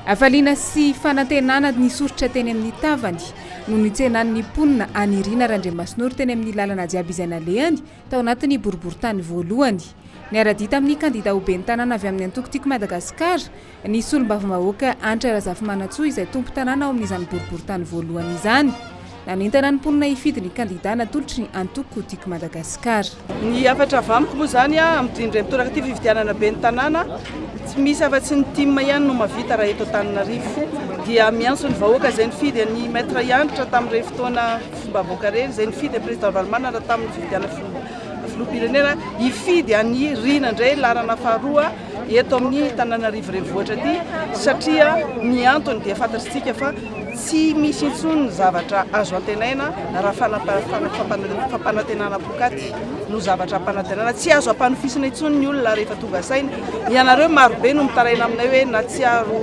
Afaliana sy fanantenana ny soritra teny amin'ny tavany no nitsenan'ny mponina Anirina Randriamasinoro teny amin'ny lalana jiaby izay nalehany tao anatin'ny boriboritany voalohany. Niara-dita amin'ny kandida ho ben'ny tanàna avy amin'ny antokotiko Madagasikara ny solombavambahoaka Anitra Razafimanantsoa izay tompo tanàna ao amin'izany boriboritany voalohany izany. Nanentana ny mponina hifidy ny kandida natolotry ny antokotiko Madagasikara. Ny afatra avamiko moa zany amin'ny retoraka ty fividianana ben'ny tanàna tsy misy afa-tsy ny team ihany no mavita raha eto Antananarivo dia miantso ny vahoaka izay nifidy ny maître Yanitra tamin'ireny fotoana fombavahoaka reny izay nifidy président Valmanara tamin'ny fividiana filoham-pirenena hifidy any Rina indray larana faharoa eto amin'ny Antananarivo renivohitra ty satria ny antony dia fantatsika fa tsy misy intsony ny zavatra azo antenaina raha fampanantenana pokaty no zavatra ampanantenana tsy azo ampanofisina intsony ny olona rehefa tonga saina ianareo marobe no mitaraina aminay hoe natsiaro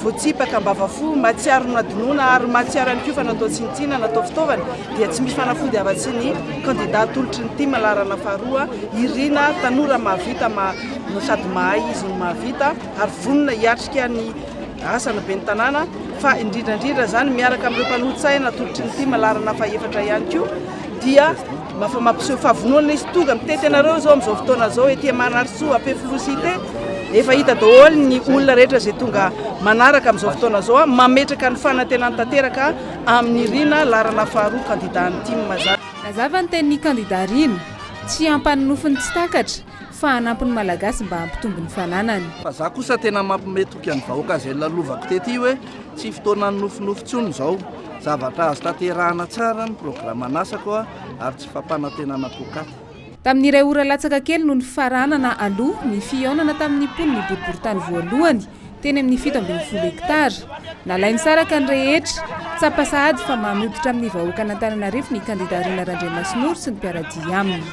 voatsipaka ambavafo matsiaro nadinoana ary matsiaro ihany koa fa natao tsinitsina natao fitaovana dia tsy misy fanafody afa-tsy ny kandida tolotry ny tia malarana faharoa Irina tanora mahavita no sady mahay izy no mahavita ary vonona hiatrika ny asana ben'ny tanàna fa indrindrandrindra zany miaraka amin'ireo mpanohitsaina tolotry ny tia malarana faefatra ihany koa dia mampiseho fahavonona izy tonga mitety anareo zao amin'izao fotoana zao etỳ Manaritsoa ampefilosité efa hita daholo ny olona rehetra izay tonga manaraka amin'izao fotoana zao mametraka ny fanantenana tanteraka amin'ny Irina larana faharoa kandidan'ny team mazava. Mazava ny tenin'ny kandida Rina tsy ampanonofiny tsy takatra fa hanampy ny malagasy mba hampitombo ny fananany. Fa za kosa tena mampimetoka ny vahoaka izay lalovako tety hoe tsy fotoana ny nofinofitsony zao zavatra azo tanterahana tsara ny programanasako ary tsy fampanantenana pokaty. Tamin'iray ora latsaka kely no ny faranana aloha ny fihaonana tamin'ny mponina ny boriboritany voalohany teny amin'ny 17 hektara. Nalainy saraka ny rehetra tsapasahady fa manombotra amin'ny vahoaka Antananarivo ny kandida Rina Randriamasinoro sy ny mpiaradia aminy.